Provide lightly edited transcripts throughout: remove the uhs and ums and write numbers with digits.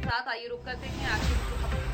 साथ आइए रुक करते हैं आखिर की खबर।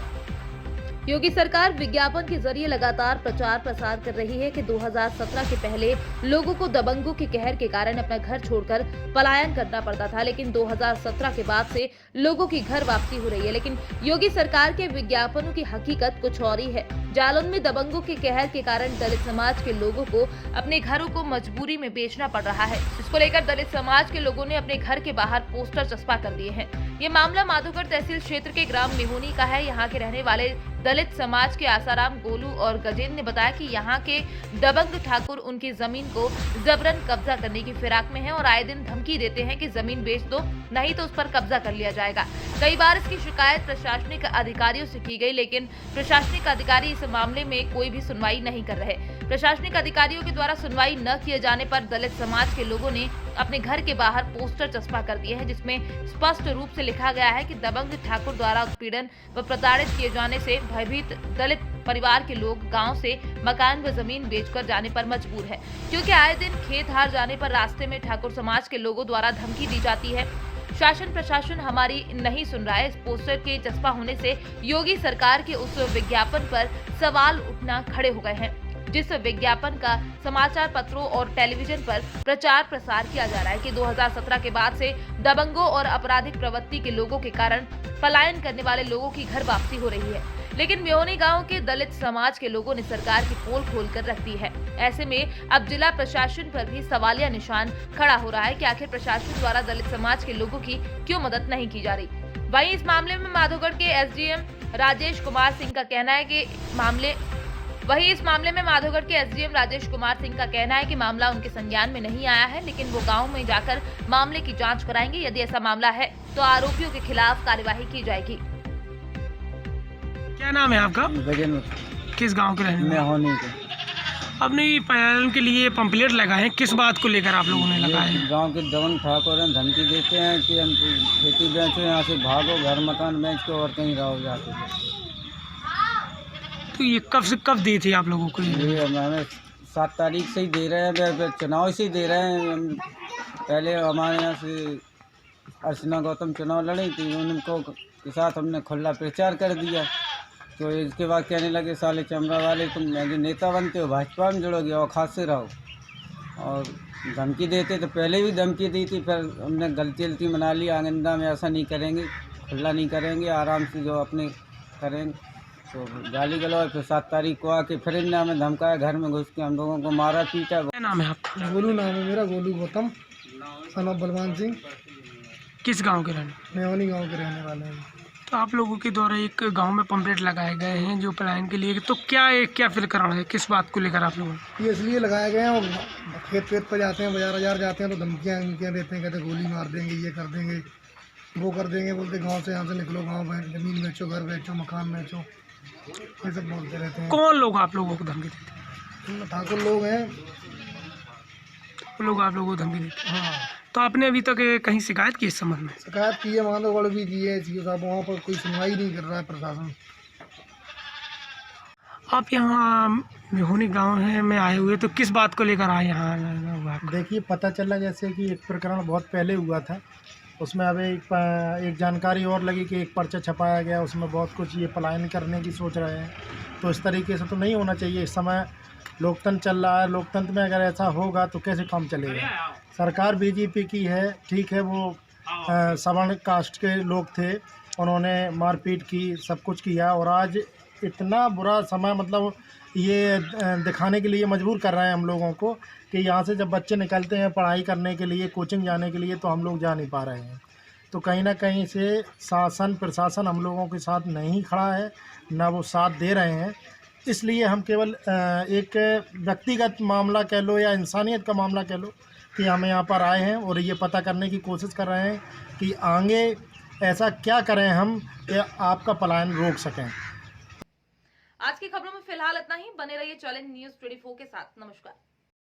योगी सरकार विज्ञापन के जरिए लगातार प्रचार प्रसार कर रही है कि 2017 के पहले लोगों को दबंगों के कहर के कारण अपना घर छोड़कर पलायन करना पड़ता था, लेकिन 2017 के बाद से लोगों की घर वापसी हो रही है। लेकिन योगी सरकार के विज्ञापनों की हकीकत कुछ और ही है। जालौन में दबंगों के कहर के कारण दलित समाज के लोगों को अपने घरों को मजबूरी में बेचना पड़ रहा है। इसको लेकर दलित समाज के लोगों ने अपने घर के बाहर पोस्टर चस्पा कर दिए हैं। ये मामला माधोगढ़ तहसील क्षेत्र के ग्राम मेहोनी का है। यहाँ के रहने वाले दलित समाज के आसाराम, गोलू और गजेंद्र ने बताया कि यहाँ के दबंग ठाकुर उनकी जमीन को जबरन कब्जा करने की फिराक में हैं और आए दिन धमकी देते हैं कि जमीन बेच दो, नहीं तो उस पर कब्जा कर लिया जाएगा। कई बार इसकी शिकायत प्रशासनिक अधिकारियों से की गई, लेकिन प्रशासनिक अधिकारी इस मामले में कोई भी सुनवाई नहीं कर रहे। प्रशासनिक अधिकारियों के द्वारा सुनवाई न किए जाने पर दलित समाज के लोगों ने अपने घर के बाहर पोस्टर चस्पा कर दिए हैं, जिसमें स्पष्ट रूप से लिखा गया है कि दबंग ठाकुर द्वारा उत्पीड़न व प्रताड़ित किए जाने से भयभीत दलित परिवार के लोग गांव से मकान व जमीन बेचकर जाने पर मजबूर है, क्योंकि आए दिन खेत हार जाने पर रास्ते में ठाकुर समाज के लोगों द्वारा धमकी दी जाती है। शासन प्रशासन हमारी नहीं सुन रहा है। इस पोस्टर के चस्पा होने से योगी सरकार के उस विज्ञापन पर सवाल उठना खड़े हो गए हैं, जिस विज्ञापन का समाचार पत्रों और टेलीविजन पर प्रचार प्रसार किया जा रहा है कि 2017 के बाद से दबंगों और आपराधिक प्रवृत्ति के लोगों के कारण पलायन करने वाले लोगों की घर वापसी हो रही है। लेकिन मेहोनी गांव के दलित समाज के लोगों ने सरकार की पोल खोल कर रख दी है। ऐसे में अब जिला प्रशासन पर भी सवालिया निशान खड़ा हो रहा है कि आखिर प्रशासन द्वारा दलित समाज के लोगों की क्यों मदद नहीं की जा रही। वहीं इस मामले में माधोगढ़ के एसडीएम राजेश कुमार सिंह का कहना है कि मामला उनके संज्ञान में नहीं आया है, लेकिन वो गांव में जाकर मामले की जांच कराएंगे। यदि ऐसा मामला है तो आरोपियों के खिलाफ कार्यवाही की जाएगी। क्या नाम है आपका? गजेंद्र। किस गांव के रहने वाले? मेहोनी के। आपने पलायन के लिए पंपलेट लगाए हैं, किस बात को लेकर आप लोगों ने लगाए हैं? गांव के दबंग ठाकुर हैं, धमकी देते हैं कि हम खेती बेचो, यहाँ से भागो, घर मकान बेच के और कहीं रहो जाके। तो ये कब से कब दी थी आप लोगों को? ये हमें 7 तारीख से ही दे रहे हैं, चुनाव से ही दे रहे हैं। पहले हमारे यहाँ से अर्चना गौतम चुनाव लड़ी थी, उनको के साथ हमने खुला प्रचार कर दिया। तो इसके बाद कहने लगे साले चमड़ा वाले, तुम नेता बनते हो, भाजपा में जुड़ोगे और खास से रहो। और धमकी देते तो पहले भी धमकी दी थी, फिर हमने गलती मना ली, आइंदा में ऐसा नहीं करेंगे, खुला नहीं करेंगे, आराम से जो अपने करेंगे। तो गाली गलौज फिर 7 तारीख को आके फिर इनने हमें धमकाया, घर में घुस के हम लोगों को मारा पीटा। क्या नाम है आपका? गोलू नाम है मेरा, गोलू गौतम, सन ऑफ बलवान सिंह। किस गांव के रहने? मेहोनी गांव के रहने वाले हैं। तो आप लोगों के द्वारा एक गांव में पंपलेट लगाए गए हैं जो पलायन के लिए, तो क्या फिक्र है, किस बात को लेकर आप लोगों ने? ये इसलिए लगाए गए हैं, और खेत पर जाते हैं, बाजार जाते हैं तो धमकियाँ देते हैं, कहते गोली मार देंगे, ये कर देंगे, वो कर देंगे, बोलते गाँव से यहाँ से निकलो, गाँव जमीन बेचो, घर बेचो, मकान बेचो, ये सब बोलते रहते हैं। कौन लोग आप लोगों को धमकी देते हैं? ठाकुर लोग हैं। वो लोग आप लोगों को धमकी देते हैं? हाँ, तो आपने अभी तक कहीं शिकायत की इस संबंध में? शिकायत की है, माधोगढ़ भी की है, सीओ साहब, वहाँ पर कोई सुनवाई नहीं कर रहा है प्रशासन। आप यहाँ मेहोनी गांव में आए हुए, तो किस बात को लेकर आए यहाँ? देखिए, पता चला जैसे कि एक प्रकरण बहुत पहले हुआ था, उसमें अब एक जानकारी और लगी कि एक पर्चा छपाया गया, उसमें बहुत कुछ ये पलायन करने की सोच रहे हैं। तो इस तरीके से तो नहीं होना चाहिए। इस समय लोकतंत्र चल रहा है, लोकतंत्र में अगर ऐसा होगा तो कैसे काम चलेगा। सरकार बीजेपी की है, ठीक है, वो सवर्ण कास्ट के लोग थे, उन्होंने मारपीट की, सब कुछ किया, और आज इतना बुरा समय, मतलब ये दिखाने के लिए मजबूर कर रहे हैं हम लोगों को कि यहाँ से जब बच्चे निकलते हैं पढ़ाई करने के लिए, कोचिंग जाने के लिए, तो हम लोग जा नहीं पा रहे हैं। तो कहीं ना कहीं से शासन प्रशासन हम लोगों के साथ नहीं खड़ा है, ना वो साथ दे रहे हैं। इसलिए हम केवल एक व्यक्तिगत मामला कह लो या इंसानियत का मामला कह लो कि हम यहाँ पर आए हैं और ये पता करने की कोशिश कर रहे हैं कि आगे ऐसा क्या करें हम कि आपका पलायन रोक सकें। आज की खबरों में फिलहाल इतना ही। बने रहिए चैलेंज न्यूज़ 24 के साथ। नमस्कार।